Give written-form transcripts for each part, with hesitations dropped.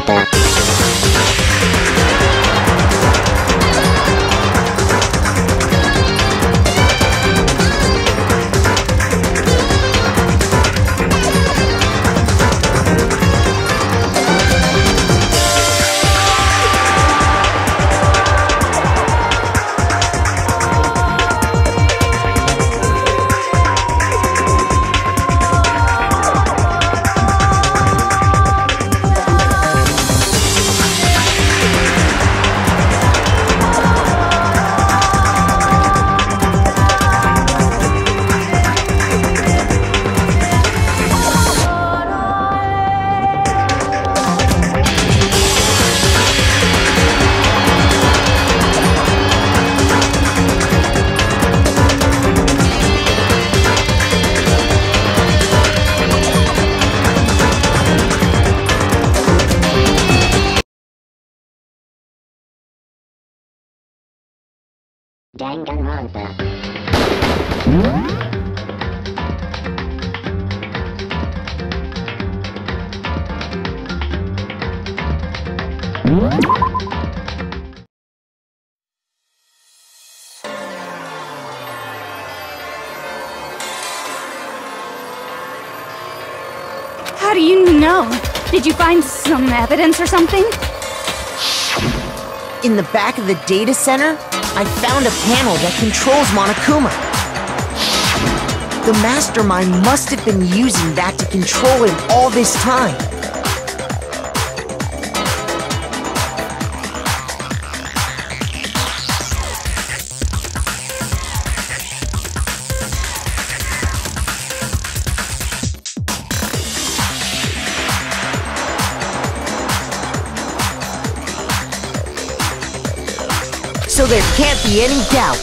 Danganronpa. Danganronpa. How do you know? Did you find some evidence or something? In the back of the data center, I found a panel that controls Monokuma. The mastermind must have been using that to control him all this time. So there can't be any doubt.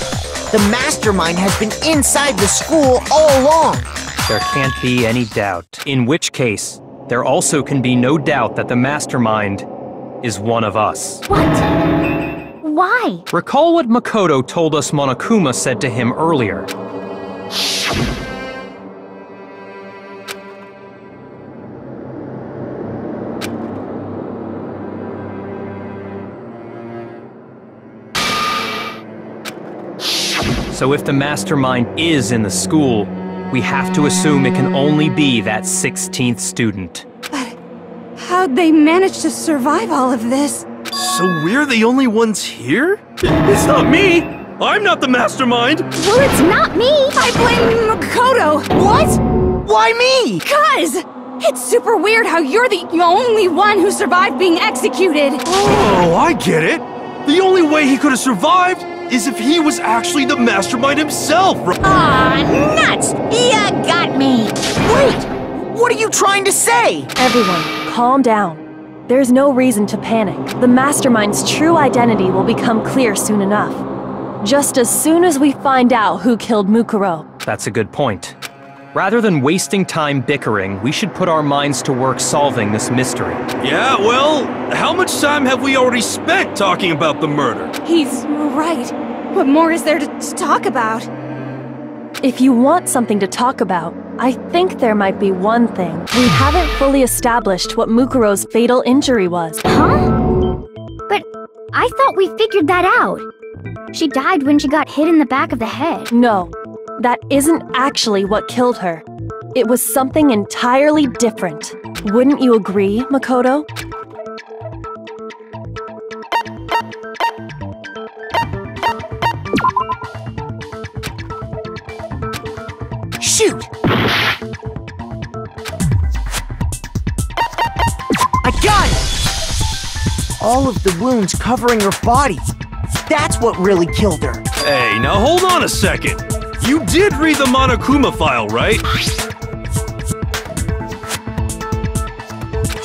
The mastermind has been inside the school all along. There can't be any doubt. In which case, there also can be no doubt that the mastermind is one of us. What? Why? Recall what Makoto told us Monokuma said to him earlier. So if the mastermind is in the school, we have to assume it can only be that 16th student. But how'd they manage to survive all of this? So we're the only ones here? It's not me! I'm not the mastermind! Well, it's not me! I blame Makoto! What? Why me? 'Cause it's super weird how you're the only one who survived being executed! Oh, I get it! The only way he could have survived is if he was actually the mastermind himself, right? Ah, nuts! Ya got me! Wait! What are you trying to say? Everyone, calm down. There's no reason to panic. The mastermind's true identity will become clear soon enough. Just as soon as we find out who killed Mukuro. That's a good point. Rather than wasting time bickering, we should put our minds to work solving this mystery. Yeah, well, how much time have we already spent talking about the murder? He's right. What more is there to talk about? If you want something to talk about, I think there might be one thing. We haven't fully established what Mukuro's fatal injury was. Huh? But I thought we figured that out. She died when she got hit in the back of the head. No, that isn't actually what killed her. It was something entirely different. Wouldn't you agree, Makoto? Shoot! I got it! All of the wounds covering her body. That's what really killed her. Hey, now hold on a second. You did read the Monokuma file, right?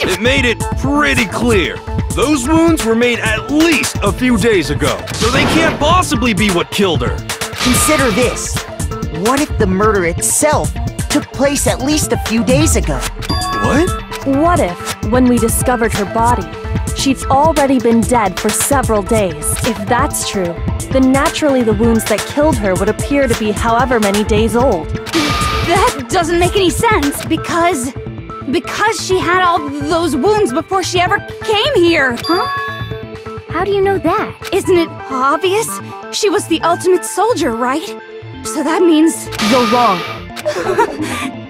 It made it pretty clear. Those wounds were made at least a few days ago, so they can't possibly be what killed her. Consider this. What if the murder itself took place at least a few days ago? What? What if, when we discovered her body, she'd already been dead for several days? If that's true, then naturally the wounds that killed her would appear to be however many days old. That doesn't make any sense, because Because she had all those wounds before she ever came here. Huh? How do you know that? Isn't it obvious? She was the ultimate soldier, right? So that means... You're wrong.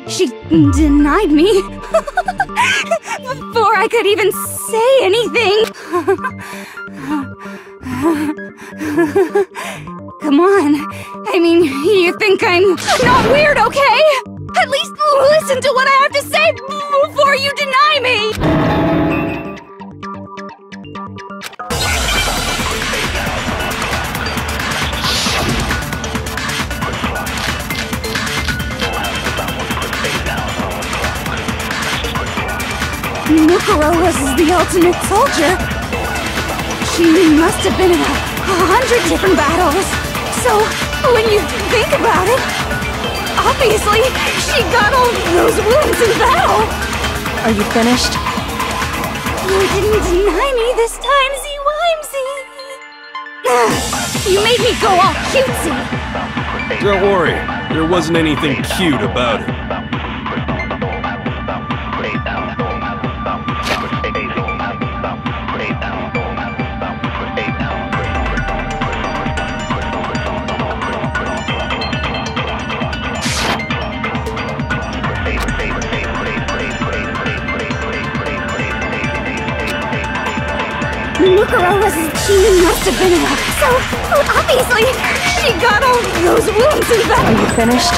She denied me. Before I could even say anything. Come on. I mean, you think I'm not weird, okay? At least listen to what I have to say before you deny me! Mukuro was the ultimate soldier. She must have been in 100 different battles. So, when you think about it, obviously, she got all those wounds in battle. Are you finished? You didn't deny me this time, Z-Wimsey. You made me go all cutesy. Don't worry, there wasn't anything cute about it. Mukuro was... She must have been enough. So, obviously, she got all those wounds in battle. Are you finished?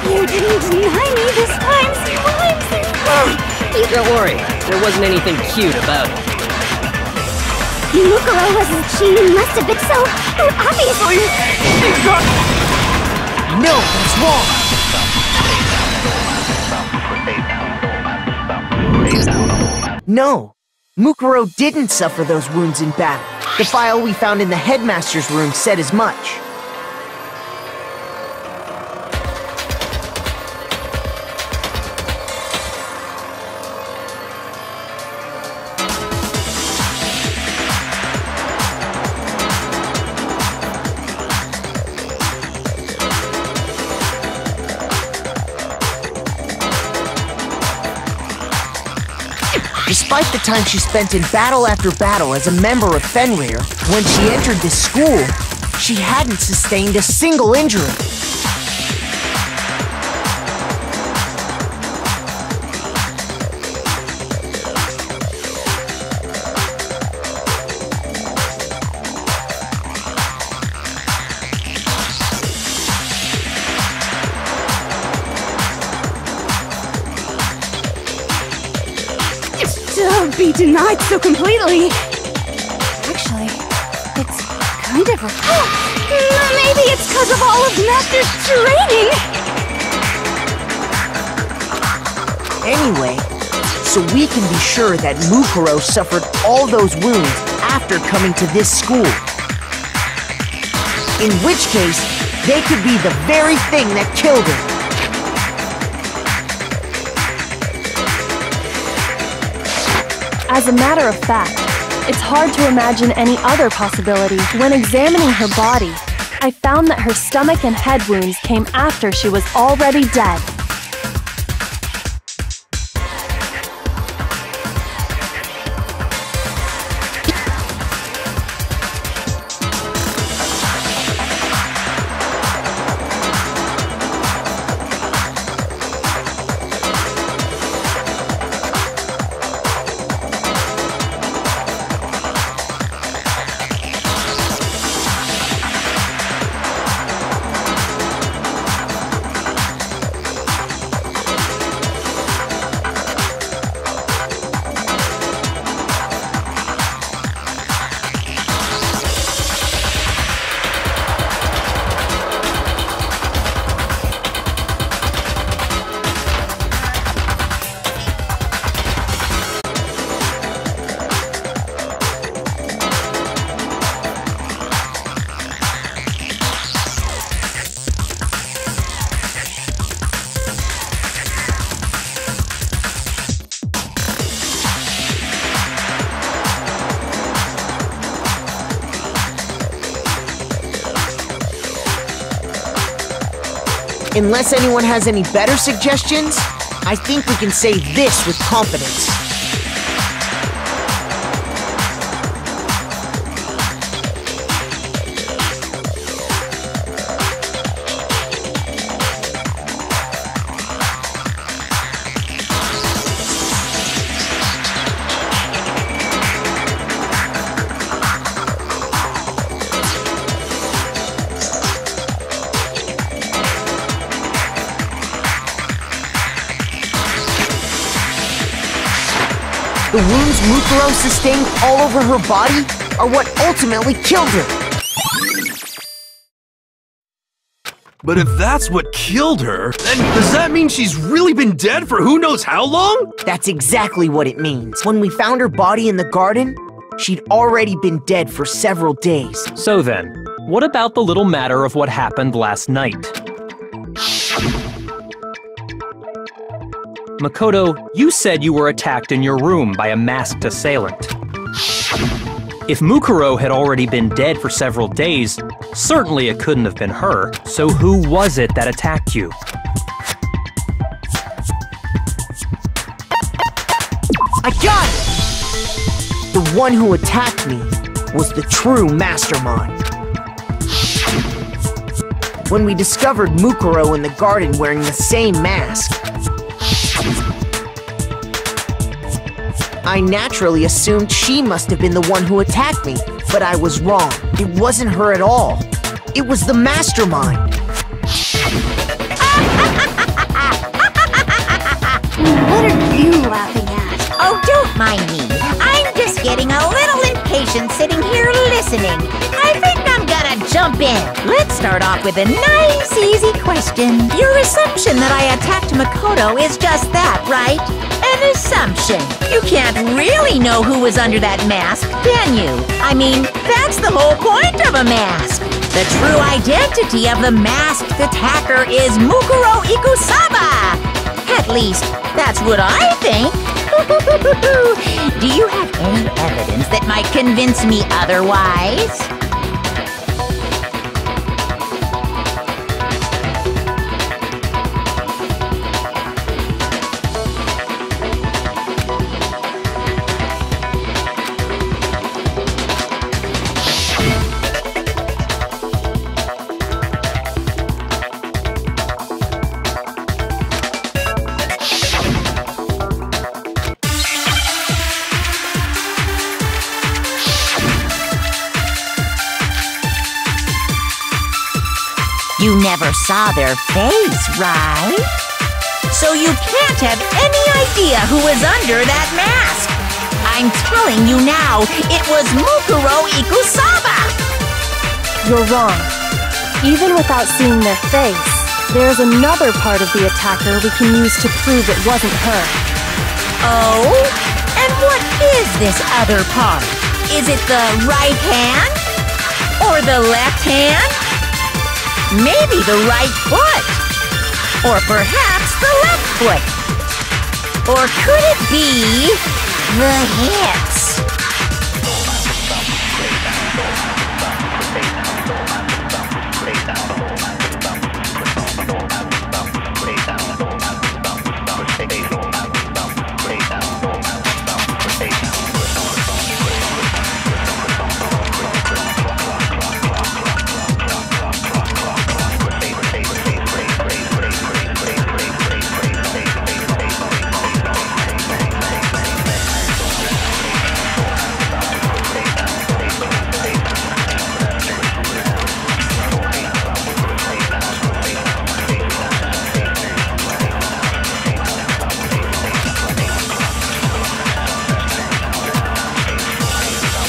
You didn't deny me this time, Z-Wimsey. Don't worry, there wasn't anything cute about it. Mukuro was... She must have been so... Obviously, she got... No, that's wrong! No! Mukuro didn't suffer those wounds in battle. The file we found in the headmaster's room said as much. Despite the time she spent in battle after battle as a member of Fenrir, when she entered this school, she hadn't sustained a single injury. To be denied so completely. Actually, it's kind of a... maybe it's because of all of Master's training. Anyway, so we can be sure that Mukuro suffered all those wounds after coming to this school. In which case, they could be the very thing that killed her. As a matter of fact, it's hard to imagine any other possibility. When examining her body, I found that her stomach and head wounds came after she was already dead. Unless anyone has any better suggestions, I think we can say this with confidence. The wounds Mukuro sustained all over her body are what ultimately killed her. But if that's what killed her, then does that mean she's really been dead for who knows how long? That's exactly what it means. When we found her body in the garden, she'd already been dead for several days. So then, what about the little matter of what happened last night? Makoto, you said you were attacked in your room by a masked assailant. If Mukuro had already been dead for several days, certainly it couldn't have been her. So who was it that attacked you? I got it! The one who attacked me was the true mastermind. When we discovered Mukuro in the garden wearing the same mask, I naturally assumed she must have been the one who attacked me, but I was wrong. It wasn't her at all. It was the mastermind. What are you laughing at? Oh, don't mind me. I'm just getting a little impatient sitting here listening. I think I'm gonna jump in. Let's start off with a nice, easy question. Your assumption that I attacked Makoto is just that, right? An assumption. You can't really know who was under that mask, can you? I mean, that's the whole point of a mask. The true identity of the masked attacker is Mukuro Ikusaba. At least, that's what I think. Do you have any evidence that might convince me otherwise? You never saw their face, right? So you can't have any idea who was under that mask. I'm telling you now, it was Mukuro Ikusaba! You're wrong. Even without seeing their face, there's another part of the attacker we can use to prove it wasn't her. Oh? And what is this other part? Is it the right hand? Or the left hand? Maybe the right foot. Or perhaps the left foot. Or could it be the hips?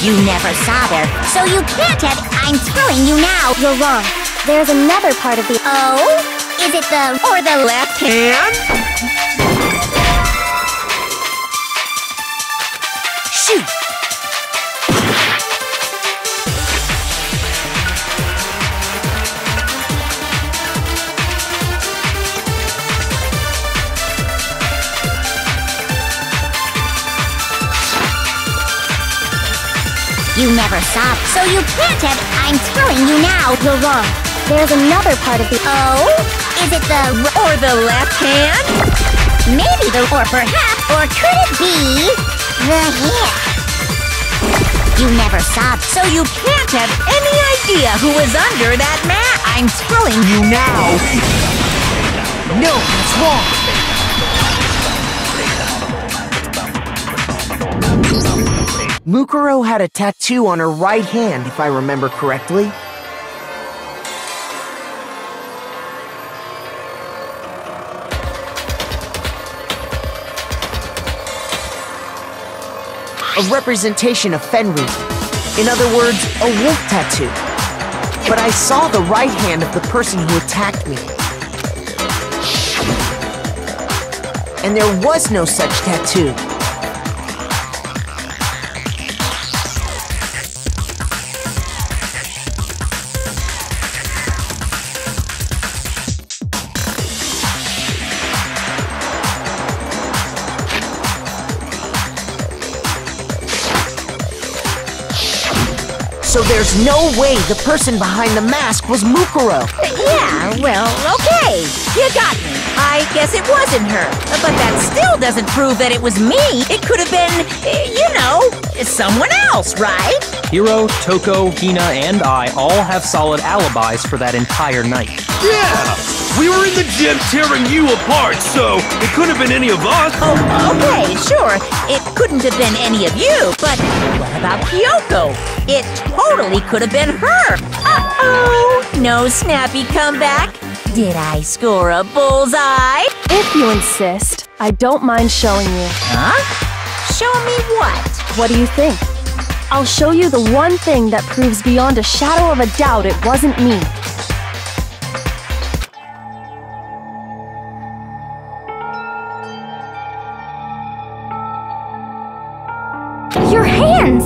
You never saw her, so you can't have. I'm telling you now. You're wrong. There's another part of the... Oh? Is it the... or the left hand? Shoot! You never saw, so you can't have. I'm telling you now. You're wrong. There's another part of the... Oh? Is it the... or the left hand? Maybe or perhaps, or could it be the hip? You never saw, so you can't have any idea who was under that mask. I'm telling you now. No, that's wrong. Mukuro had a tattoo on her right hand, if I remember correctly. A representation of Fenrir. In other words, a wolf tattoo. But I saw the right hand of the person who attacked me. And there was no such tattoo. So there's no way the person behind the mask was Mukuro. Yeah, well, okay. You got me. I guess it wasn't her. But that still doesn't prove that it was me. It could have been, you know, someone else, right? Hiro, Toko, Hina, and I all have solid alibis for that entire night. Yeah! We were in the gym tearing you apart, so it couldn't have been any of us. Oh, okay, sure. It couldn't have been any of you, but what about Kyoko? It totally could have been her. Uh-oh! No snappy comeback? Did I score a bullseye? If you insist, I don't mind showing you. Huh? Show me what? What do you think? I'll show you the one thing that proves beyond a shadow of a doubt it wasn't me. Your hands!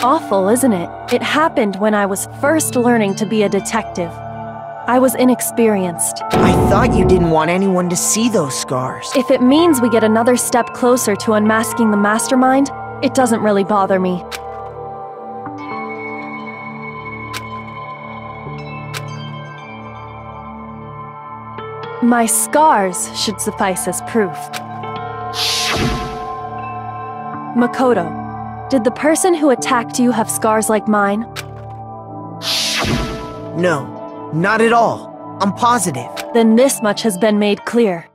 Awful, isn't it? It happened when I was first learning to be a detective. I was inexperienced. I thought you didn't want anyone to see those scars. If it means we get another step closer to unmasking the mastermind, it doesn't really bother me. My scars should suffice as proof. Makoto, did the person who attacked you have scars like mine? No, not at all. I'm positive. Then this much has been made clear.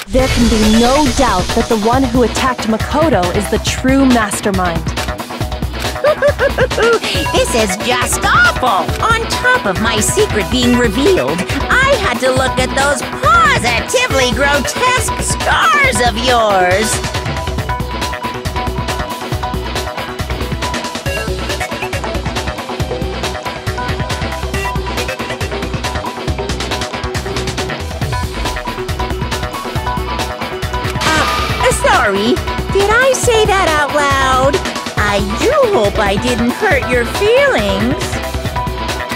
There can be no doubt that the one who attacked Makoto is the true mastermind. This is just awful! On top of my secret being revealed, I had to look at those positively grotesque scars of yours! Sorry, did I say that out loud? I do hope I didn't hurt your feelings.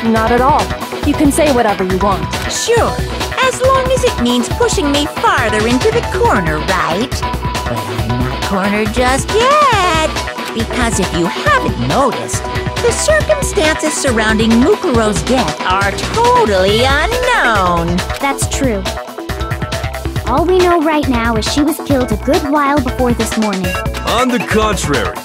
Not at all. You can say whatever you want. Sure, as long as it means pushing me farther into the corner, right? But I'm not cornered just yet. Because if you haven't noticed, the circumstances surrounding Mukuro's death are totally unknown. That's true. All we know right now is she was killed a good while before this morning. On the contrary,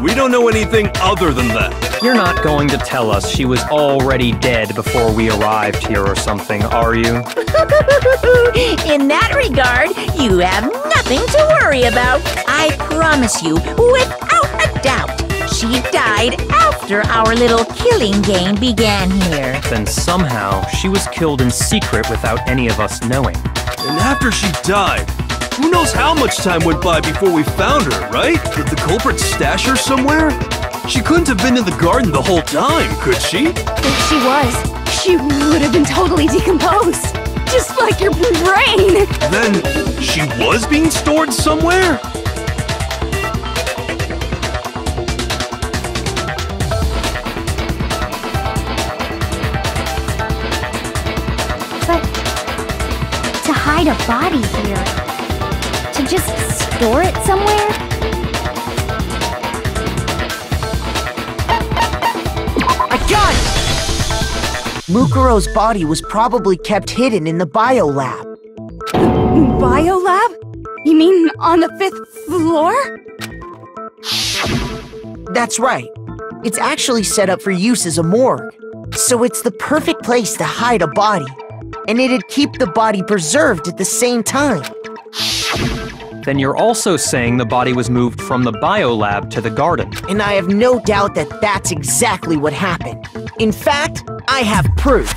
we don't know anything other than that. You're not going to tell us she was already dead before we arrived here or something, are you? In that regard, you have nothing to worry about. I promise you, without a doubt, she died after our little killing game began here. Then somehow she was killed in secret without any of us knowing. And after she died, who knows how much time went by before we found her, right? Did the culprit stash her somewhere? She couldn't have been in the garden the whole time, could she? If she was, she would have been totally decomposed. Just like your brain. Then she was being stored somewhere? But to hide a body here, to just store it somewhere? Mukuro's body was probably kept hidden in the biolab. Biolab? You mean on the 5th floor? That's right. It's actually set up for use as a morgue. So it's the perfect place to hide a body. And it'd keep the body preserved at the same time. Then you're also saying the body was moved from the biolab to the garden. And I have no doubt that that's exactly what happened. In fact, I have proof.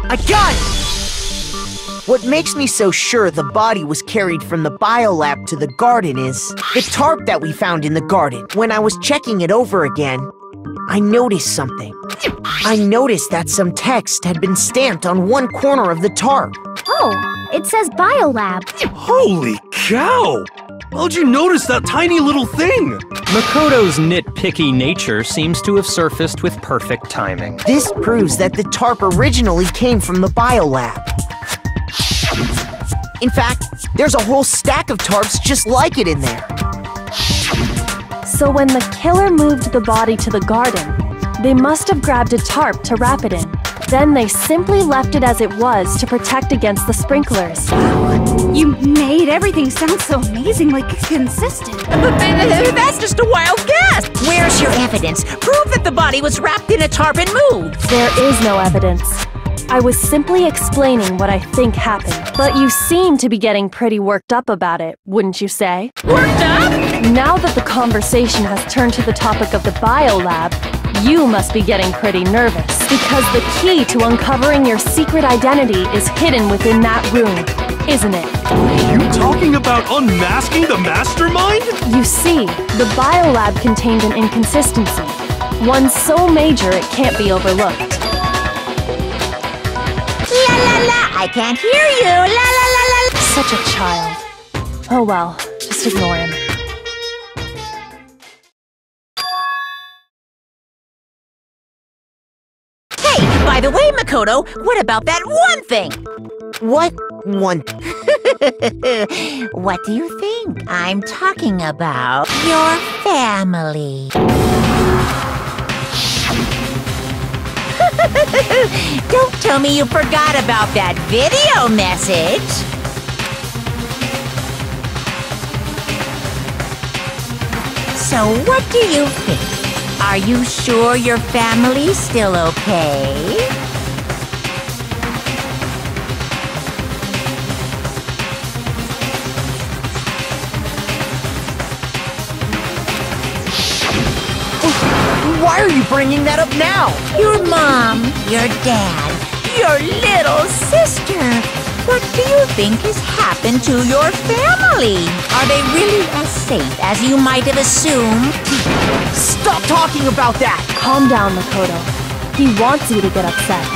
I got it! What makes me so sure the body was carried from the biolab to the garden is the tarp that we found in the garden. When I was checking it over again, I noticed something. I noticed that some text had been stamped on one corner of the tarp. Oh, it says Biolab. Holy cow! How'd you notice that tiny little thing? Makoto's nitpicky nature seems to have surfaced with perfect timing. This proves that the tarp originally came from the biolab. In fact, there's a whole stack of tarps just like it in there. So when the killer moved the body to the garden, they must have grabbed a tarp to wrap it in. Then they simply left it as it was to protect against the sprinklers. You made everything sound so amazingly consistent. But that's just a wild guess. Where's your evidence? Prove that the body was wrapped in a tarp and moved. There is no evidence. I was simply explaining what I think happened. But you seem to be getting pretty worked up about it, wouldn't you say? Worked up? Now that the conversation has turned to the topic of the biolab, you must be getting pretty nervous. Because the key to uncovering your secret identity is hidden within that room, isn't it? You talking about unmasking the mastermind? You see, the biolab contained an inconsistency. One so major it can't be overlooked. La la la, I can't hear you. La la la la. Such a child. Oh well, just ignore him. Hey, by the way, Makoto, what about that one thing? What one? What do you think? I'm talking about your family. Don't tell me you forgot about that video message. So what do you think? Are you sure your family's still okay? Why are you bringing that up now? Your mom, your dad, your little sister. What do you think has happened to your family? Are they really as safe as you might have assumed? Stop talking about that! Calm down, Makoto. He wants you to get upset.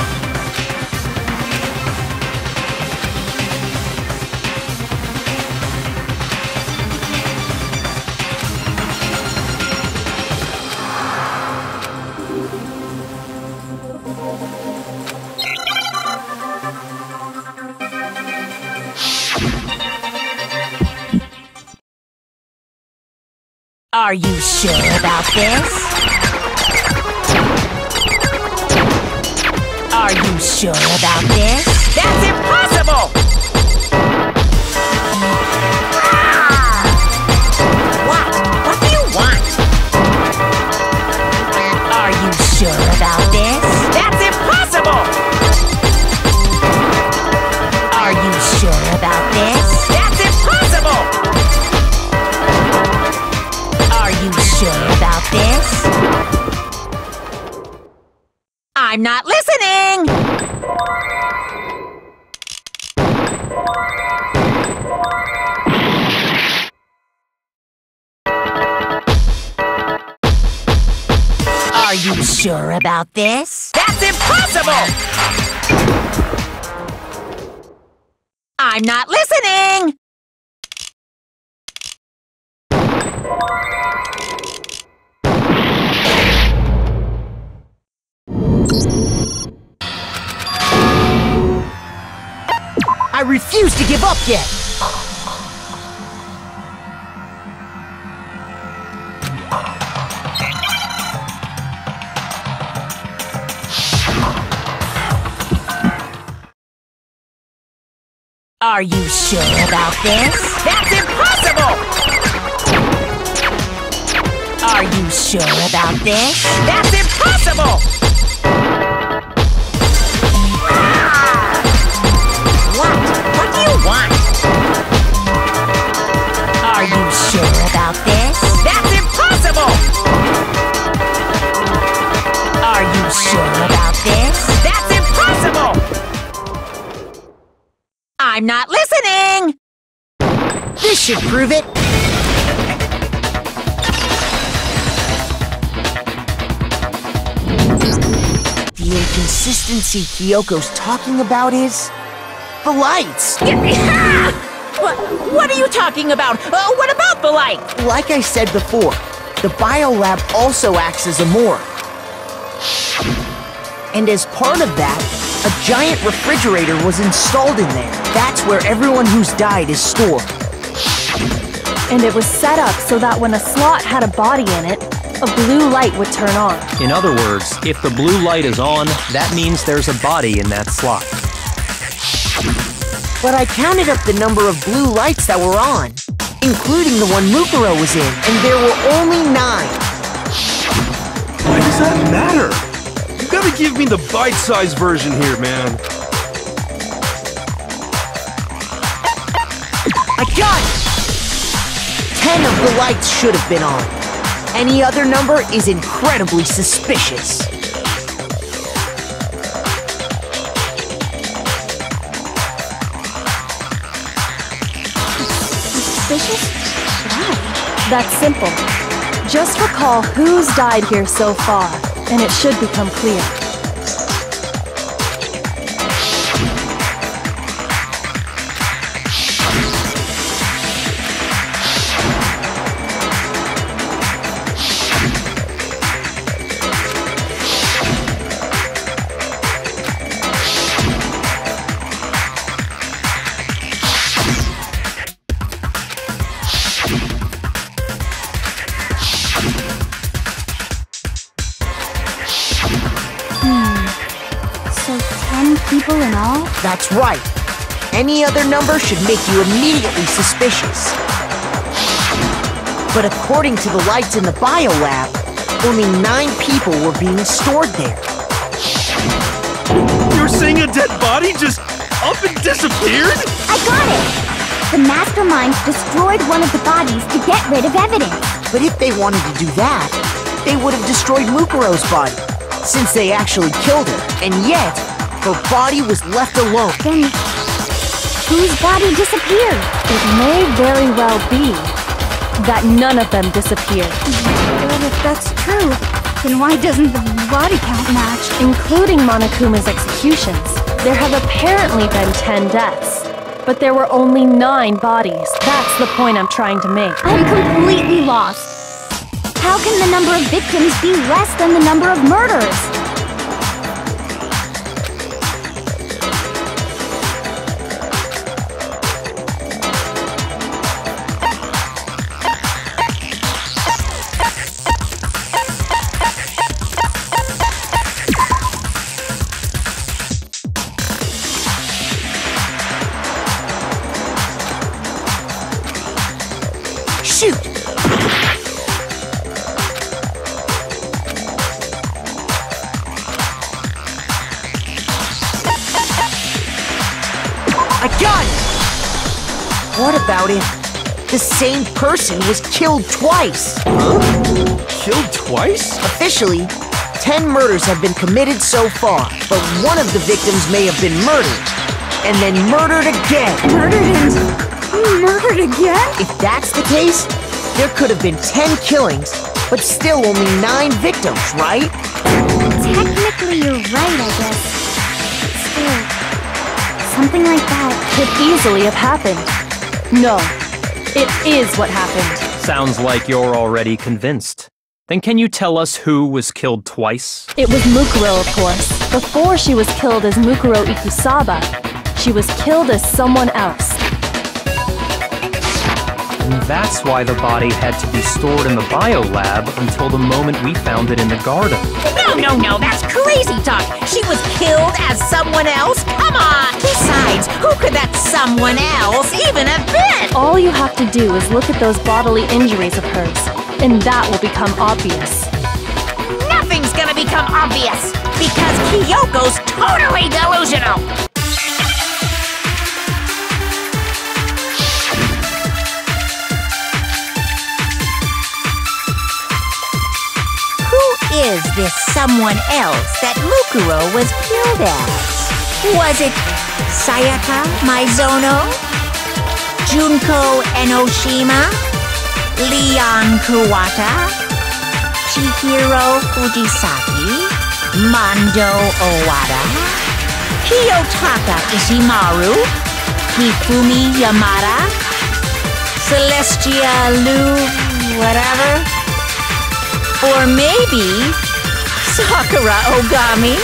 Are you sure about this? Are you sure about this? That's impossible! What? What do you want? Are you sure about this? That's impossible! I'm not listening! Are you sure about this? That's impossible! I'm not listening! I refuse to give up yet! Are you sure about this? That's impossible! Are you sure about this? That's impossible! What do you want? Are you sure about this? That's impossible! Are you sure about this? That's impossible! I'm not listening! This should prove it! The inconsistency Kyoko's talking about is... the lights! What are you talking about? What about the light? Like I said before, the biolab also acts as a morgue. And as part of that, a giant refrigerator was installed in there. That's where everyone who's died is stored. And it was set up so that when a slot had a body in it, a blue light would turn on. In other words, if the blue light is on, that means there's a body in that slot. But I counted up the number of blue lights that were on, including the one Mukuro was in, and there were only 9. Why does that matter? You gotta give me the bite-sized version here, man. I got it! 10 of the lights should have been on. Any other number is incredibly suspicious. Suspicious? Why? That's simple. Just recall who's died here so far, and it should become clear. So 10 people in all? That's right. Any other number should make you immediately suspicious. But according to the lights in the biolab, only 9 people were being stored there. You're saying a dead body just up and disappeared? I got it! The masterminds destroyed one of the bodies to get rid of evidence. But if they wanted to do that, they would have destroyed Mukuro's body, since they actually killed her, and yet, her body was left alone. Then, whose body disappeared? It may very well be that none of them disappeared, Well, if that's true, then why doesn't the body count match? including Monokuma's executions. There have apparently been 10 deaths, but there were only 9 bodies. That's the point I'm trying to make. I'm completely lost. How can the number of victims be less than the number of murders? Shoot! I got it! What about if the same person was killed twice? Huh? Killed twice? Officially, 10 murders have been committed so far, but one of the victims may have been murdered, and then murdered again. Murdered again? If that's the case, there could have been 10 killings, but still only 9 victims, right? Technically, you're right, I guess. Still, something like that Could easily have happened. No, it is what happened. Sounds like you're already convinced. Then can you tell us who was killed twice? It was Mukuro, of course. Before she was killed as Mukuro Ikusaba, she was killed as someone else. And that's why the body had to be stored in the biolab until the moment we found it in the garden. No, that's crazy talk. She was killed as someone else? Come on! Besides, who could that someone else even have been? All you have to do is look at those bodily injuries of hers, and that will become obvious. Nothing's gonna become obvious, because Kyoko's totally delusional! Who is this someone else that Mukuro was killed as? Was it Sayaka Maizono? Junko Enoshima? Leon Kuwata? Chihiro Fujisaki? Mondo Owada? Kiyotaka Ishimaru? Hifumi Yamada? Celestia Lu... whatever? Or maybe... Sakura Ogami?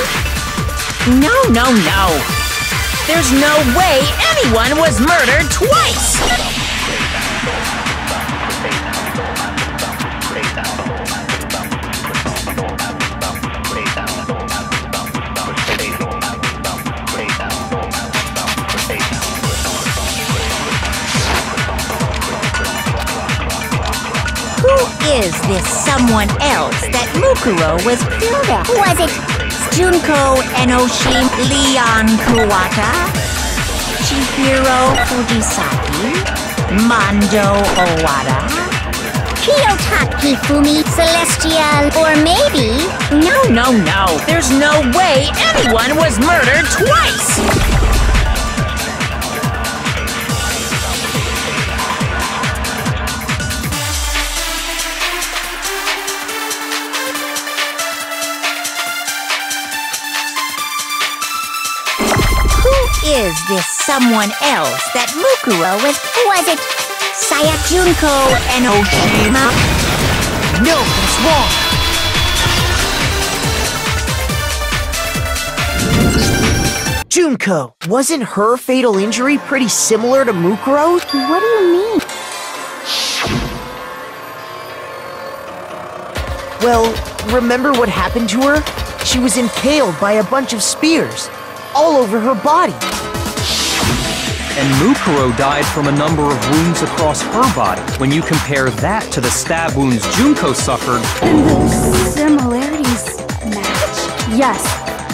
No. There's no way anyone was murdered twice! Who is this someone else that Mukuro was killed at? Was it Junko Enoshima, Leon Kuwata, Chihiro Fujisaki, Mondo Owada, Kiyotaki Fumi, Celestial, or maybe... No. There's no way anyone was murdered twice! Is this someone else that Mukuro was it Sayajunko Enoshima? No, that's wrong! Junko, wasn't her fatal injury pretty similar to Mukuro? What do you mean? Well, remember what happened to her? She was impaled by a bunch of spears, all over her body. And Mukuro died from a number of wounds across her body. When you compare that to the stab wounds Junko suffered... And those similarities match? Yes,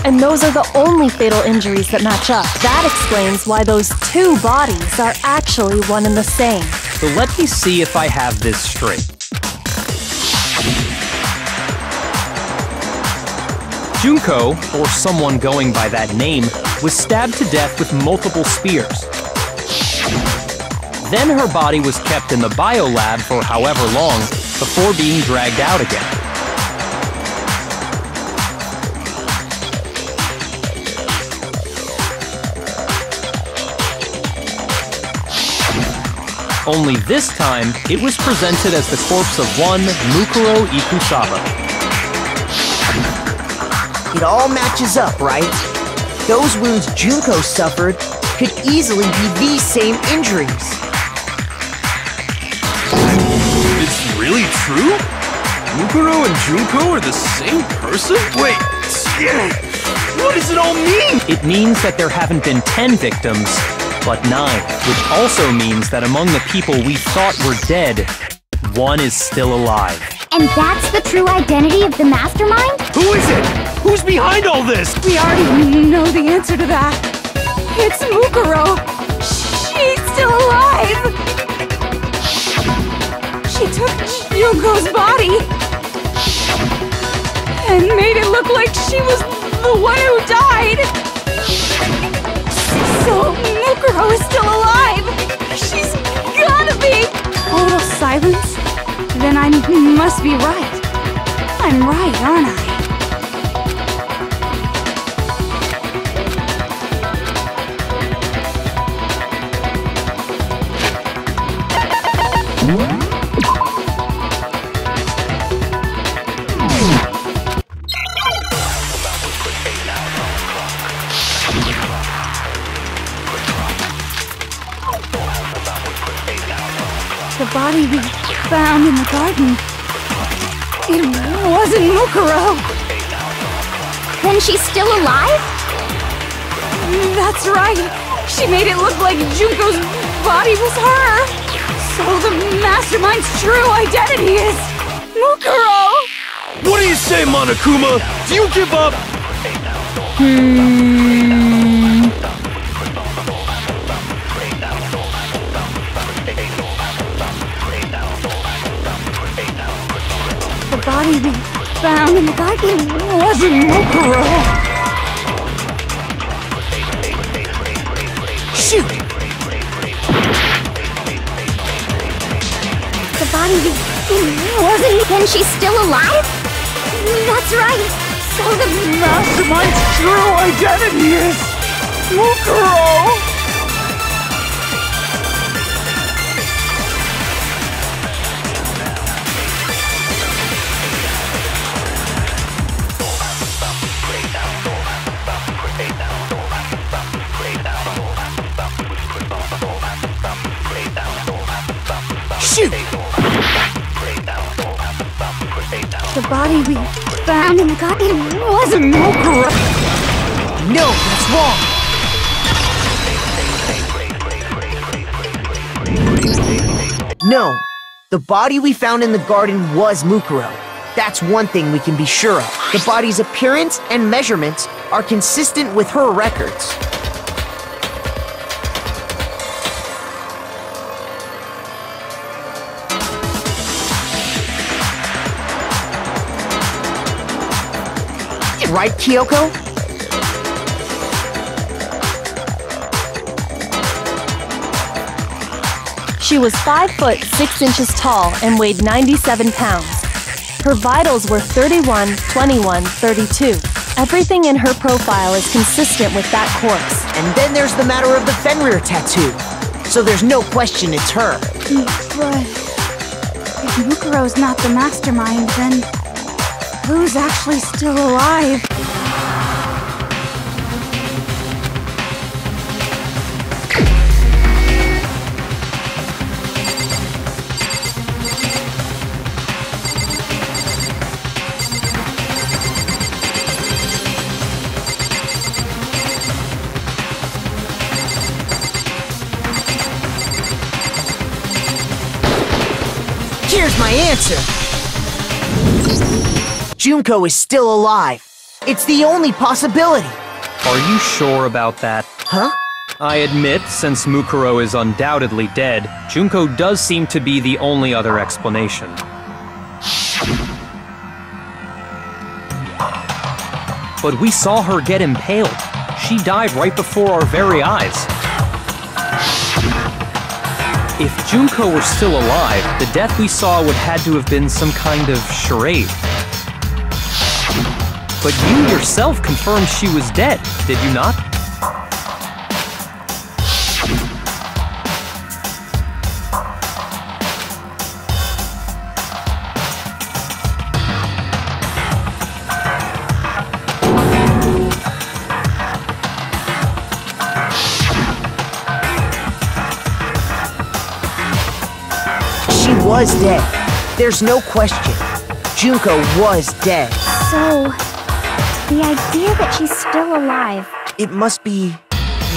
and those are the only fatal injuries that match up. That explains why those two bodies are actually one and the same. So let me see if I have this straight. Junko, or someone going by that name, was stabbed to death with multiple spears. Then her body was kept in the biolab for however long before being dragged out again. Only this time, it was presented as the corpse of one Mukuro Ikusaba. It all matches up, right? Those wounds Junko suffered could easily be these same injuries. It's really true? Mukuro and Junko are the same person? Wait, what does it all mean? It means that there haven't been 10 victims, but 9, which also means that among the people we thought were dead, one is still alive. And that's the true identity of the mastermind? Who is it? Who's behind all this? We already know the answer to that. It's Mukuro. She's still alive. She took Yugo's body. And made it look like she was the one who died! So, Mukuro is still alive! She's gotta be! Total silence? Then I must be right. I'm right, aren't I? The body we found in the garden. It wasn't Mukuro. Then she's still alive? That's right. She made it look like Junko's body was her. So the mastermind's true identity is Mukuro. What do you say, Monokuma? Do you give up? The body we found in the garden wasn't Mukuro. Shoot! The body wasn't. Then she's still alive? That's right. So the Mastermind's true identity is Mukuro. Shoot! The body we found in the garden wasn't Mukuro. No, that's wrong! No, the body we found in the garden was Mukuro. That's one thing we can be sure of. The body's appearance and measurements are consistent with her records. Right, Kyoko? She was 5 foot 6 inches tall and weighed 97 pounds. Her vitals were 31, 21, 32. Everything in her profile is consistent with that corpse. And then there's the matter of the Fenrir tattoo. So there's no question it's her. But if Mukuro's not the mastermind, then who's actually still alive? Here's my answer! Junko is still alive. It's the only possibility. Are you sure about that? Huh? I admit, since Mukuro is undoubtedly dead, Junko does seem to be the only other explanation. But we saw her get impaled. She died right before our very eyes. If Junko were still alive, the death we saw would had to have been some kind of charade. But you yourself confirmed she was dead, did you not? She was dead. There's no question. Junko was dead. So, the idea that she's still alive. It must be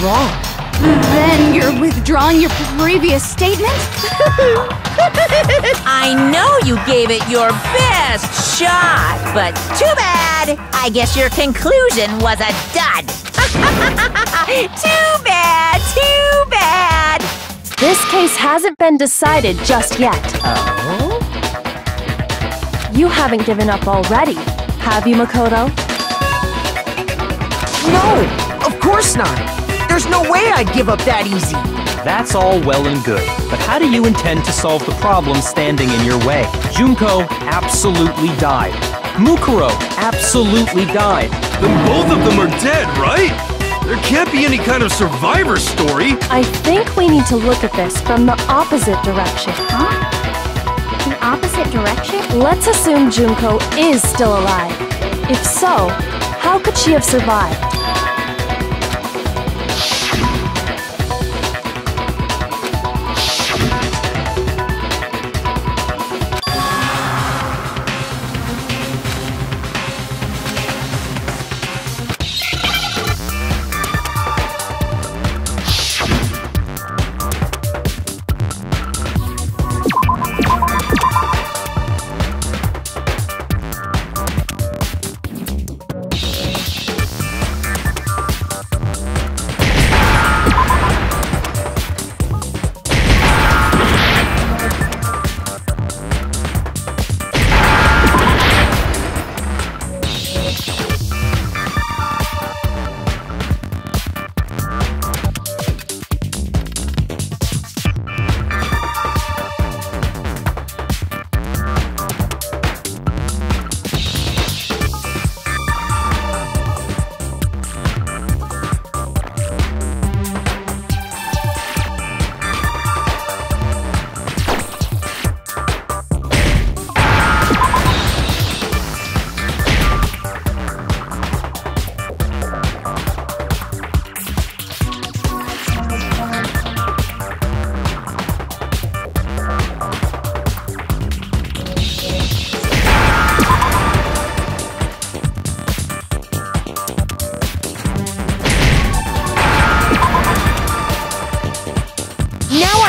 wrong. Then you're withdrawing your previous statement? I know you gave it your best shot, but too bad. I guess your conclusion was a dud. Too bad, too bad. This case hasn't been decided just yet. Oh? You haven't given up already, Have you, Makoto? No, of course not. There's no way I'd give up that easy. That's all well and good, but how do you intend to solve the problem standing in your way? Junko absolutely died. Mukuro absolutely died. Then both of them are dead, right? There can't be any kind of survivor story. I think we need to look at this from the opposite direction. Huh? The opposite direction? Let's assume Junko is still alive. If so, how could she have survived?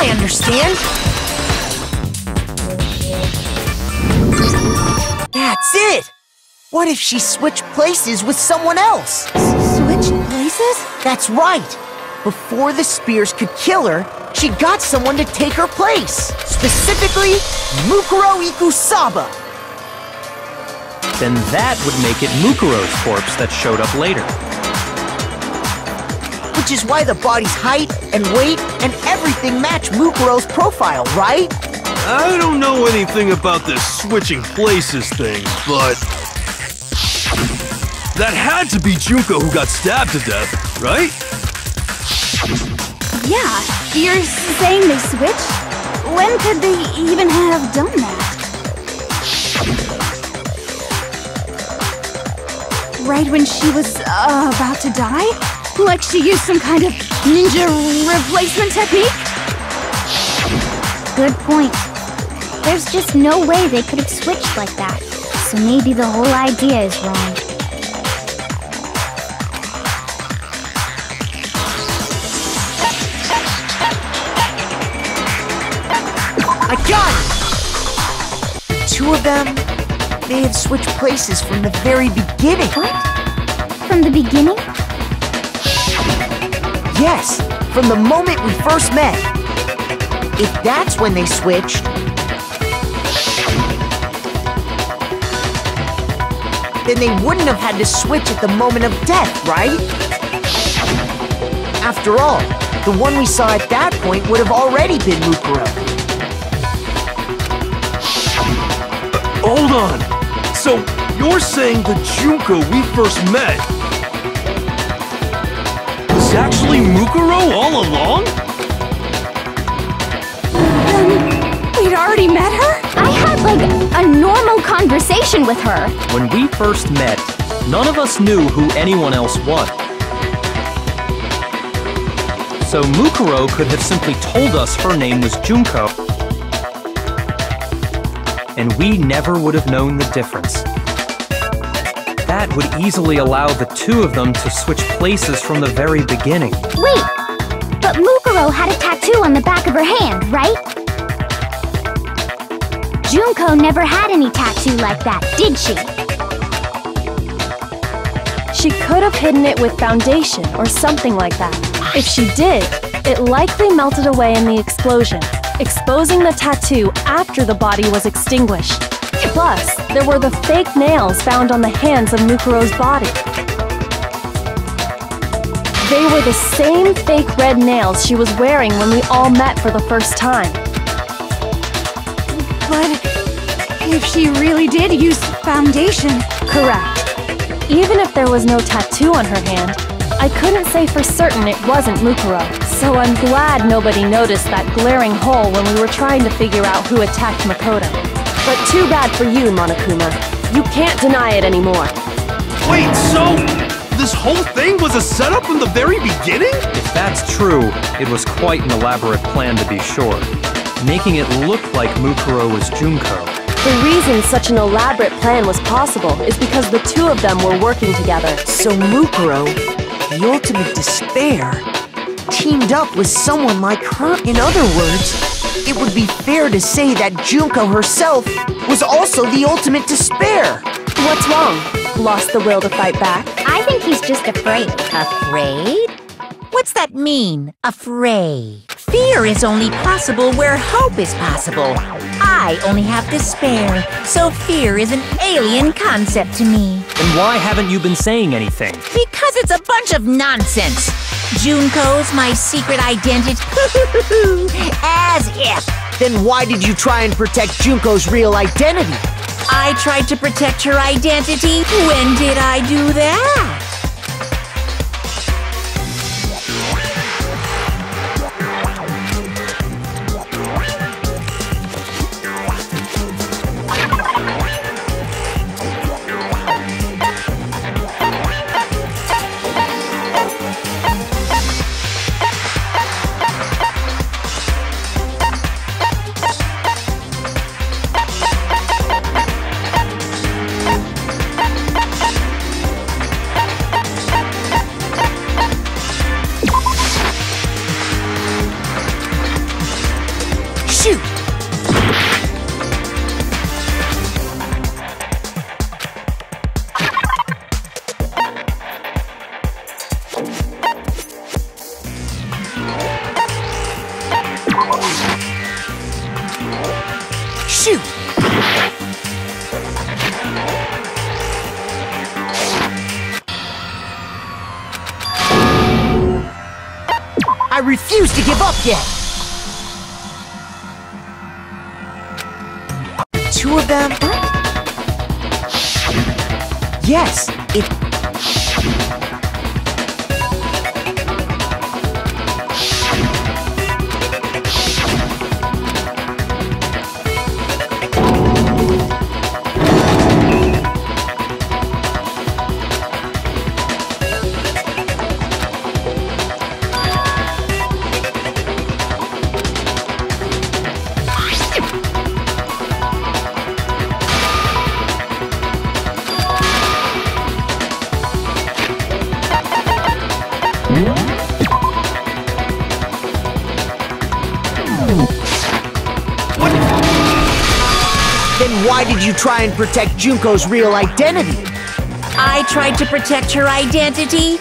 Understand? That's it! What if she switched places with someone else? Switch places? That's right! Before the spears could kill her, she got someone to take her place. Specifically, Mukuro Ikusaba. Then that would make it Mukuro's corpse that showed up later. Which is why the body's height and weight and everything match Mukuro's profile, right? I don't know anything about this switching places thing, but that had to be Junko who got stabbed to death, right? Yeah, you're saying they switched? When could they even have done that? Right when she was about to die? Like she used some kind of ninja replacement technique? Good point. There's just no way they could have switched like that. So maybe the whole idea is wrong. I got it! The two of them may have switched places from the very beginning. What? From the beginning? Yes, from the moment we first met. If that's when they switched, then they wouldn't have had to switch at the moment of death, right? After all, the one we saw at that point would have already been Mukuro. Hold on! So, you're saying the Junko we first met was actually Mukuro all along? We'd already met her? I had like a normal conversation with her. When we first met, none of us knew who anyone else was. So Mukuro could have simply told us her name was Junko, and we never would have known the difference. That would easily allow the two of them to switch places from the very beginning. Wait, but Mukuro had a tattoo on the back of her hand, right? Junko never had any tattoo like that, did she? She could have hidden it with foundation or something like that. If she did, it likely melted away in the explosion, exposing the tattoo after the body was extinguished. Plus, there were the fake nails found on the hands of Mukuro's body. They were the same fake red nails she was wearing when we all met for the first time. But if she really did use foundation... Correct. Even if there was no tattoo on her hand, I couldn't say for certain it wasn't Mukuro, so I'm glad nobody noticed that glaring hole when we were trying to figure out who attacked Makoto. But too bad for you, Monokuma. You can't deny it anymore. Wait, so this whole thing was a setup from the very beginning? If that's true, it was quite an elaborate plan to be sure, making it look like Mukuro was Junko. The reason such an elaborate plan was possible is because the two of them were working together. So Mukuro, the ultimate despair, teamed up with someone like her. In other words, it would be fair to say that Junko herself was also the ultimate despair. What's wrong? Lost the will to fight back? I think he's just afraid. Afraid? What's that mean, afraid? Fear is only possible where hope is possible. I only have despair, so fear is an alien concept to me. Then why haven't you been saying anything? Because it's a bunch of nonsense. Junko's my secret identity. As if. Then why did you try and protect Junko's real identity? I tried to protect her identity. When did I do that? Shoot! I refuse to give up yet! Two of them? Yes, it... Then why did you try and protect Junko's real identity? I tried to protect her identity.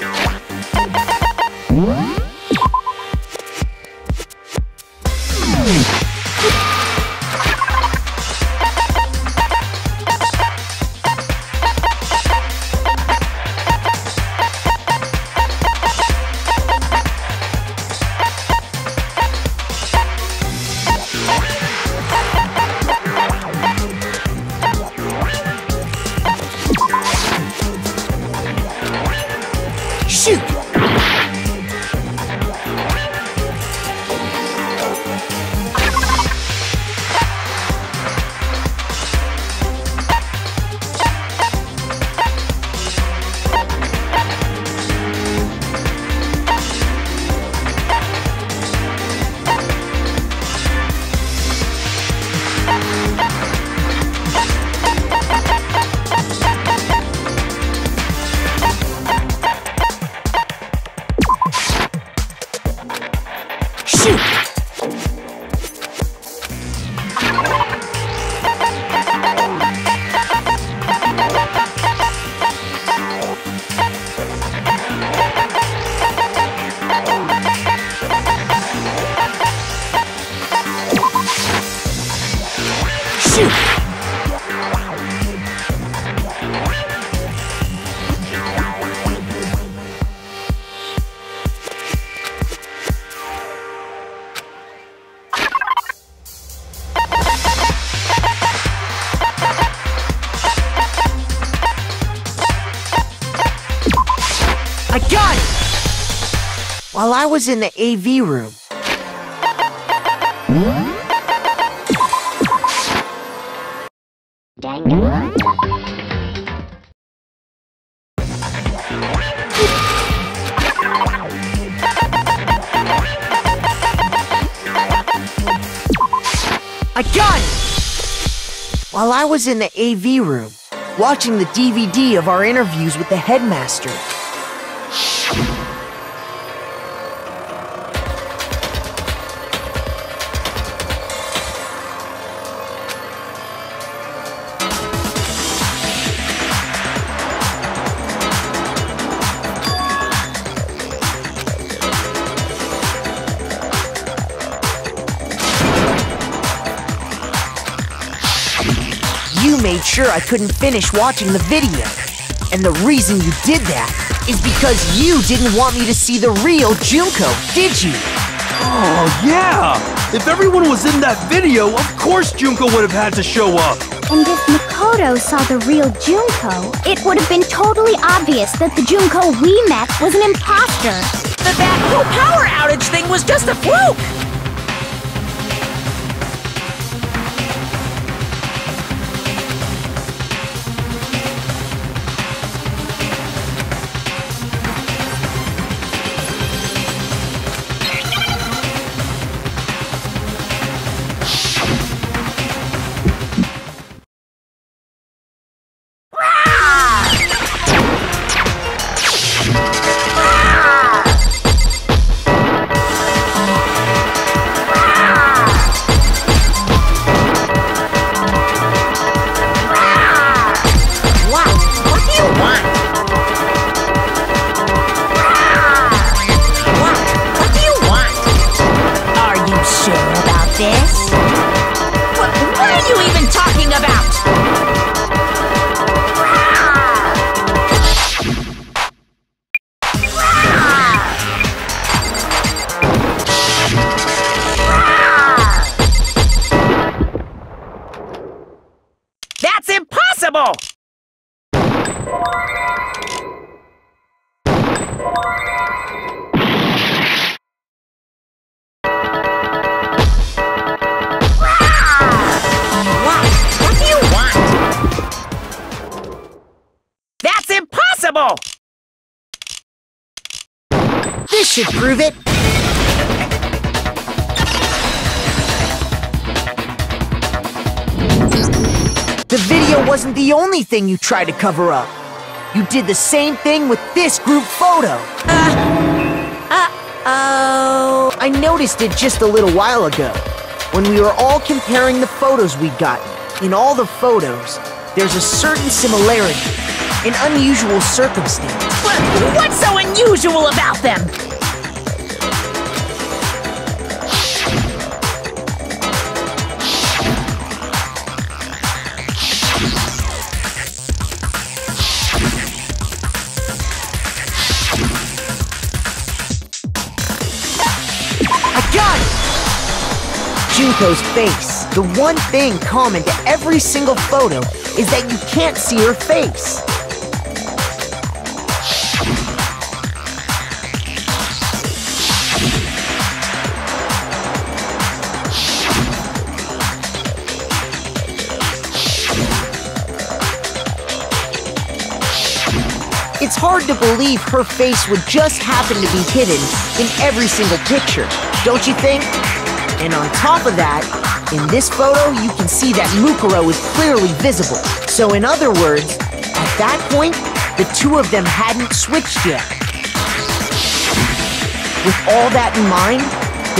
while I was in the AV room. I got it! While I was in the AV room, watching the DVD of our interviews with the headmaster. You made sure I couldn't finish watching the video. And the reason you did that is because you didn't want me to see the real Junko, did you? Oh, yeah! If everyone was in that video, of course Junko would have had to show up. And if Makoto saw the real Junko, it would have been totally obvious that the Junko we met was an imposter. That whole power outage thing was just a fluke! That's impossible! What do you want? That's impossible! This should prove it. The video wasn't the only thing you tried to cover up. You did the same thing with this group photo. Uh-oh. I noticed it just a little while ago, when we were all comparing the photos we'd gotten. In all the photos, there's a certain similarity, an unusual circumstance. What's so unusual about them? Junko's face. The one thing common to every single photo is that you can't see her face. It's hard to believe her face would just happen to be hidden in every single picture, don't you think? And on top of that, in this photo, you can see that Mukuro is clearly visible. So in other words, at that point, the two of them hadn't switched yet. With all that in mind,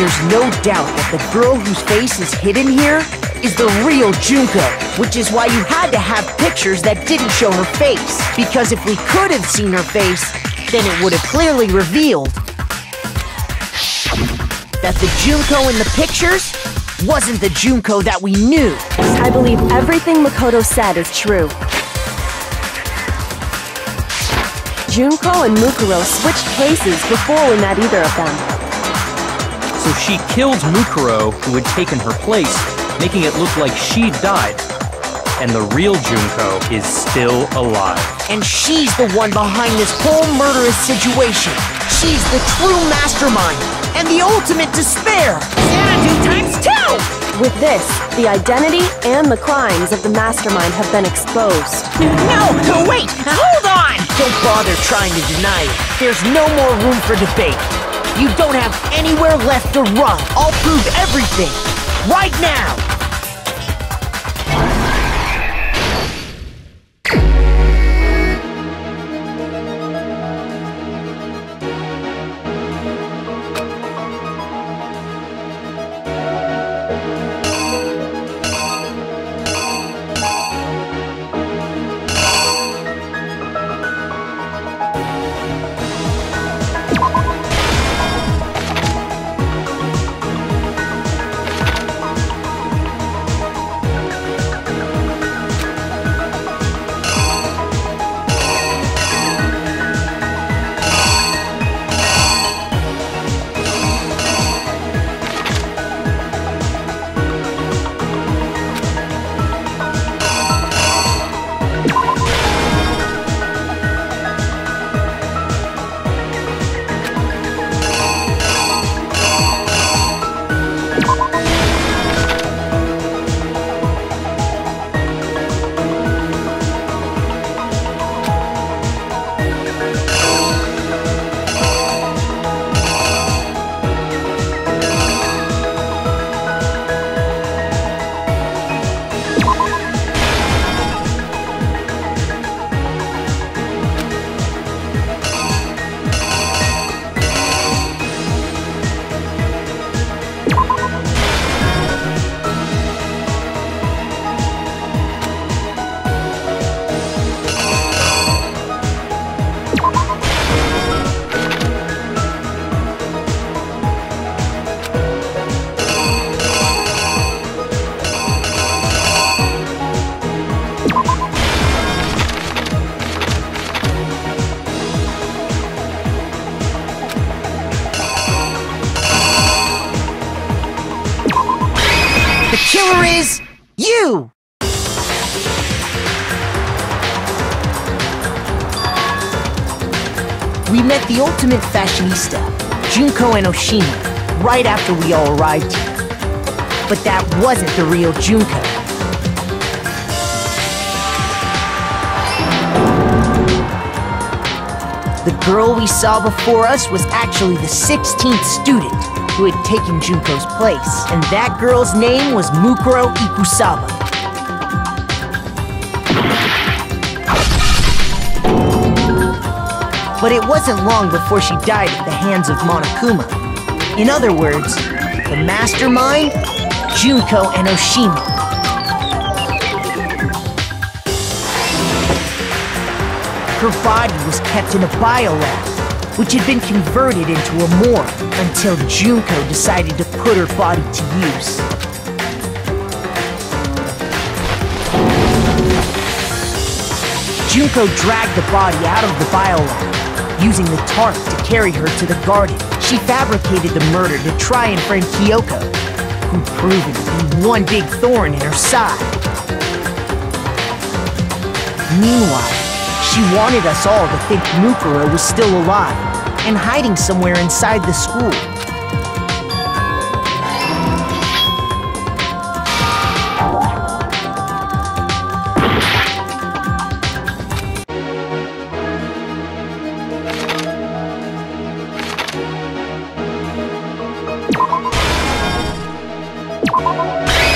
there's no doubt that the girl whose face is hidden here is the real Junko, which is why you had to have pictures that didn't show her face. Because if we could have seen her face, then it would have clearly revealed that the Junko in the pictures wasn't the Junko that we knew. I believe everything Makoto said is true. Junko and Mukuro switched places before we met either of them. So she killed Mukuro, who had taken her place, making it look like she'd died. And the real Junko is still alive. And she's the one behind this whole murderous situation. She's the true mastermind and the ultimate despair. Xanadu times 2! With this, the identity and the crimes of the mastermind have been exposed. No, wait, hold on! Don't bother trying to deny it. There's no more room for debate. You don't have anywhere left to run. I'll prove everything right now. The killer is you! We met the ultimate fashionista, Junko and Oshima, right after we all arrived here. But that wasn't the real Junko. The girl we saw before us was actually the 16th student who had taken Junko's place, and that girl's name was Mukuro Ikusaba. But it wasn't long before she died at the hands of Monokuma. In other words, the mastermind, Junko and Oshima. Her body was kept in a biolab, which had been converted into a morgue until Junko decided to put her body to use. Junko dragged the body out of the biolab, using the tarp to carry her to the garden. She fabricated the murder to try and frame Kyoko, who'd proven to be one big thorn in her side. Meanwhile, she wanted us all to think Mukuro was still alive and hiding somewhere inside the school.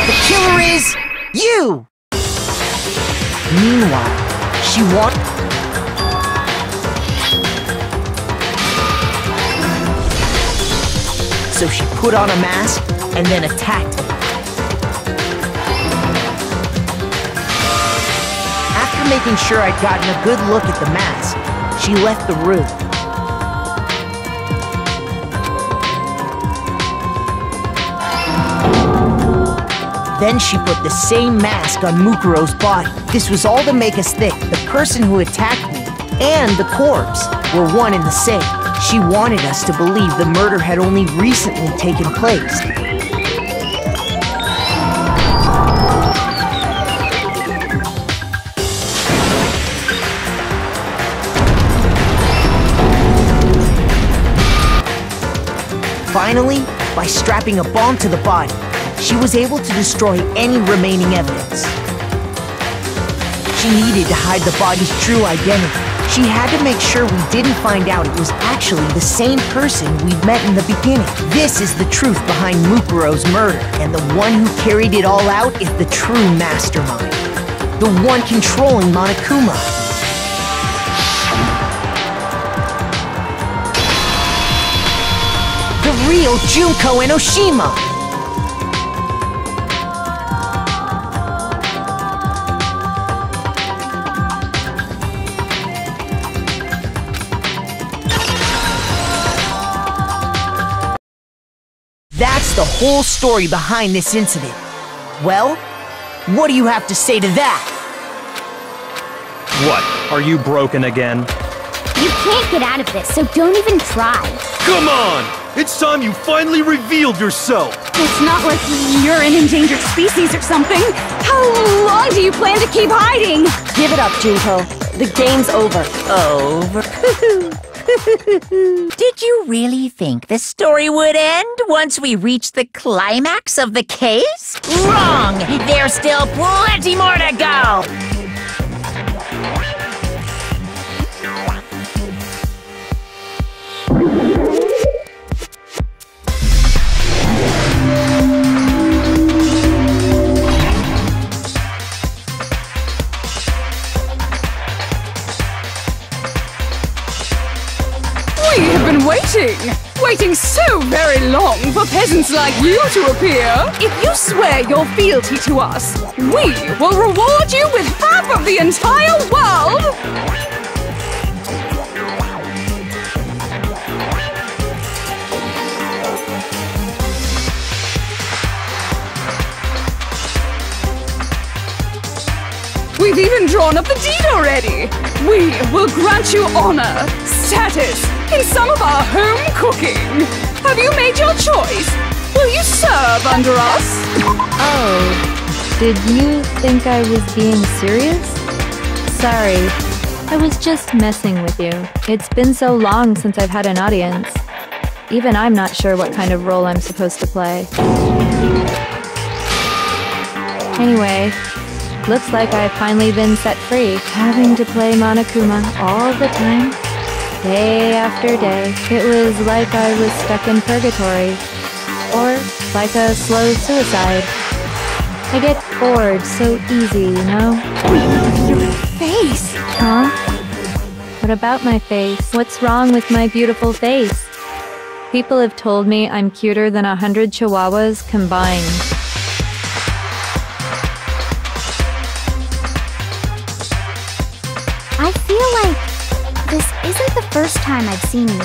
The killer is you! Meanwhile, she wanted... So she put on a mask and then attacked me. After making sure I'd gotten a good look at the mask, she left the room. Then she put the same mask on Mukuro's body. This was all to make us think the person who attacked me and the corpse were one and the same. She wanted us to believe the murder had only recently taken place. Finally, by strapping a bomb to the body, she was able to destroy any remaining evidence. She needed to hide the body's true identity. She had to make sure we didn't find out it was actually the same person we'd met in the beginning. This is the truth behind Mukuro's murder, and the one who carried it all out is the true mastermind. The one controlling Monokuma. The real Junko Enoshima! That's the whole story behind this incident. Well, what do you have to say to that? What? Are you broken again? You can't get out of this, so don't even try. Come on! It's time you finally revealed yourself! It's not like you're an endangered species or something. How long do you plan to keep hiding? Give it up, Junko. The game's over. Over. Did you really think the story would end once we reached the climax of the case? Wrong! There's still plenty more to go! We have been waiting so very long for peasants like you to appear. If you swear your fealty to us, we will reward you with half of the entire world! We've even drawn up the deed already! We will grant you honor, status, in some of our home cooking! Have you made your choice? Will you serve under us? Oh, did you think I was being serious? Sorry, I was just messing with you. It's been so long since I've had an audience. Even I'm not sure what kind of role I'm supposed to play. Anyway, looks like I've finally been set free, having to play Monokuma all the time, day after day. It was like I was stuck in purgatory, or like a slow suicide. I get bored so easy, you know? Your face! Huh? What about my face? What's wrong with my beautiful face? People have told me I'm cuter than 100 chihuahuas combined. I feel like this isn't the first time I've seen you.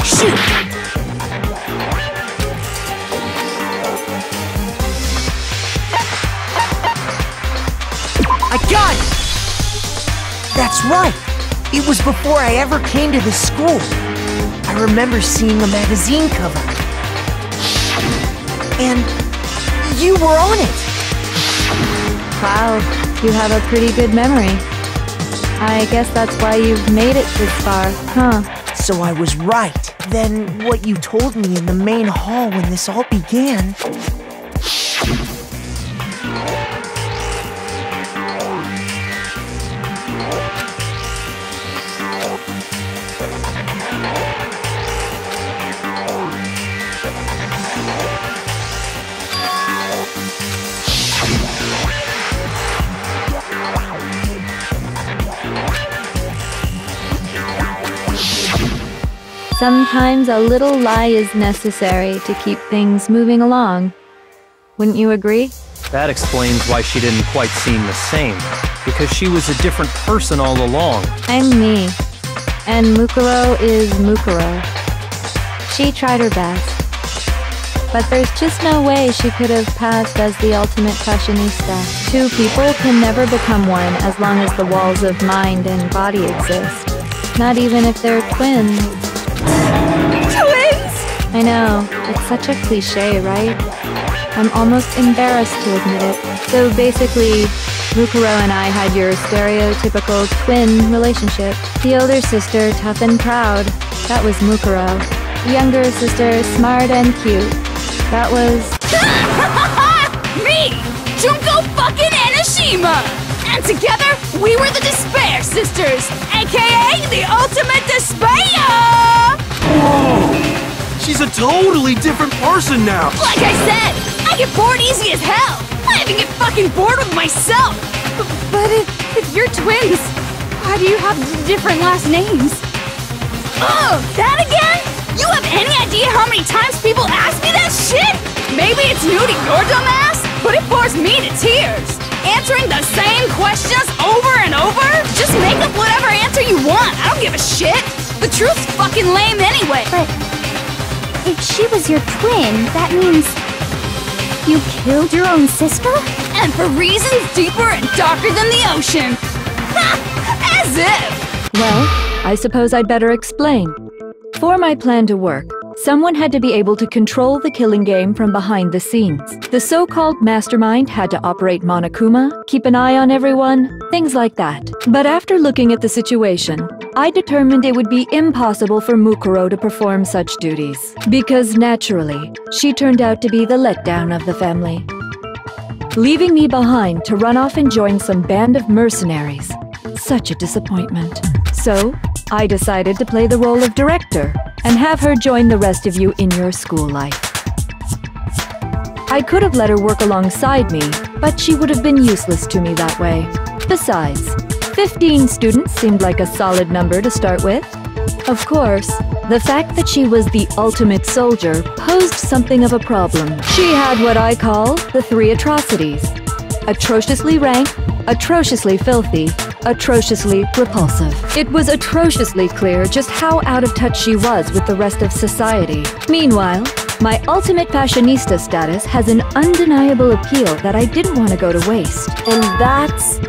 Shoot! I got it! That's right! It was before I ever came to this school. I remember seeing a magazine cover. And you were on it! Wow, you have a pretty good memory. I guess that's why you've made it this far, huh? So I was right. Then what you told me in the main hall when this all began... Sometimes a little lie is necessary to keep things moving along. Wouldn't you agree? That explains why she didn't quite seem the same, because she was a different person all along. I'm me, and Mukuro is Mukuro. She tried her best, but there's just no way she could have passed as the ultimate fashionista. Two people can never become one as long as the walls of mind and body exist. Not even if they're twins. Twins? I know, it's such a cliche, right? I'm almost embarrassed to admit it. So basically, Mukuro and I had your stereotypical twin relationship. The older sister, tough and proud. That was Mukuro. The younger sister, smart and cute. That was... Me! Junko fucking Enoshima! And together, we were the Despair Sisters, aka the Ultimate Despair! Whoa! She's a totally different person now! Like I said, I get bored easy as hell! I even get fucking bored with myself! But if you're twins, why do you have different last names? Oh, that again? You have any idea how many times people ask me that shit? Maybe it's new to your dumb ass, but it bores me to tears. Answering the same questions over and over? Just make up whatever answer you want. I don't give a shit. The truth's fucking lame anyway. But if she was your twin, that means you killed your own sister? And for reasons deeper and darker than the ocean. Ha! As if! Well, I suppose I'd better explain. For my plan to work, someone had to be able to control the killing game from behind the scenes. The so-called mastermind had to operate Monokuma, keep an eye on everyone, things like that. But after looking at the situation, I determined it would be impossible for Mukuro to perform such duties. Because naturally, she turned out to be the letdown of the family, leaving me behind to run off and join some band of mercenaries. Such a disappointment. So, I decided to play the role of director and have her join the rest of you in your school life. I could have let her work alongside me, but she would have been useless to me that way. Besides, 15 students seemed like a solid number to start with. Of course, the fact that she was the ultimate soldier posed something of a problem. She had what I call the 3 atrocities: atrociously rank, atrociously filthy, atrociously repulsive. It was atrociously clear just how out of touch she was with the rest of society. Meanwhile, my ultimate fashionista status has an undeniable appeal that I didn't want to go to waste. And that's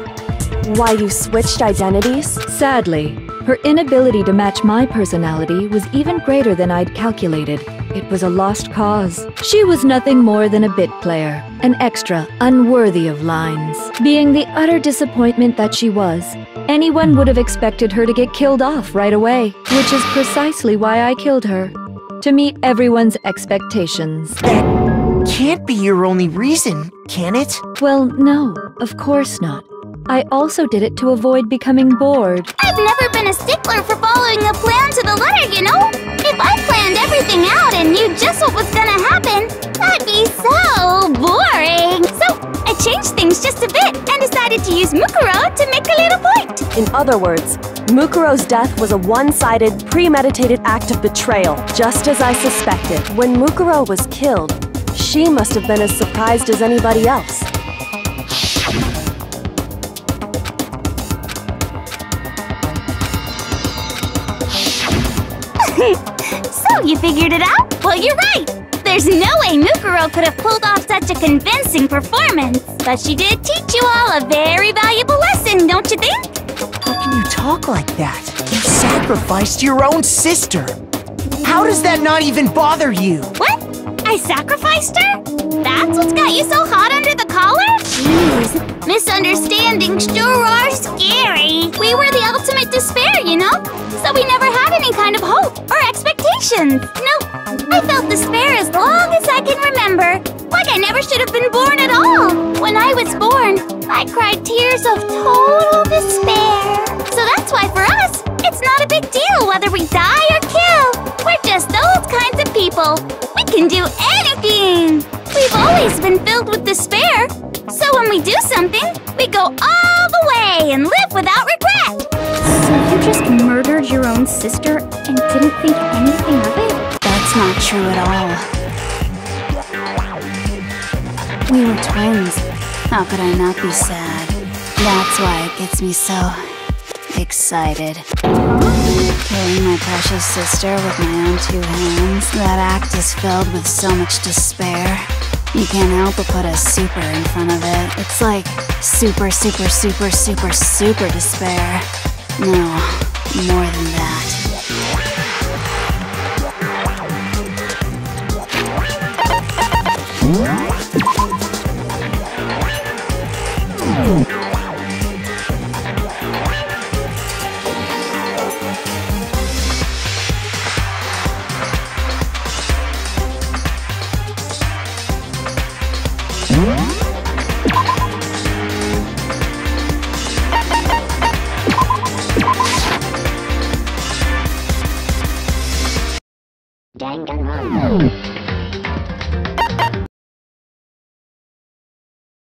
why you switched identities? Sadly, her inability to match my personality was even greater than I'd calculated. It was a lost cause. She was nothing more than a bit player, an extra unworthy of lines. Being the utter disappointment that she was, anyone would have expected her to get killed off right away, which is precisely why I killed her. To meet everyone's expectations. That can't be your only reason, can it? Well, no, of course not. I also did it to avoid becoming bored. I've never been a stickler for following a plan to the letter, you know? If I planned everything out and knew just what was gonna happen, that'd be so boring. So I changed things just a bit and decided to use Mukuro to make a little point. In other words, Mukuro's death was a one-sided, premeditated act of betrayal, just as I suspected. When Mukuro was killed, she must have been as surprised as anybody else. So you figured it out? Well, you're right! There's no way Mukuro could have pulled off such a convincing performance. But she did teach you all a very valuable lesson, don't you think? How can you talk like that? You sacrificed your own sister! How does that not even bother you? What? I sacrificed her? That's what's got you so hot under the collar? Jeez, misunderstandings sure are scary. We were the ultimate despair, you know? So we never had any kind of hope or expectations. Nope, I felt despair as long as I can remember. Like I never should have been born at all. When I was born, I cried tears of total despair. So that's why for us, it's not a big deal whether we die or kill. We're just those kinds of people. We can do anything. We've always been filled with despair. So when we do something, we go all the way and live without regret. So you just murdered your own sister and didn't think anything of it? That's not true at all. We were twins. How could I not be sad? That's why it gets me so excited. Killing my precious sister with my own 2 hands, that act is filled with so much despair. You can't help but put a super in front of it. It's like super, super, super, super, super despair. No, more than that. Danganronpa.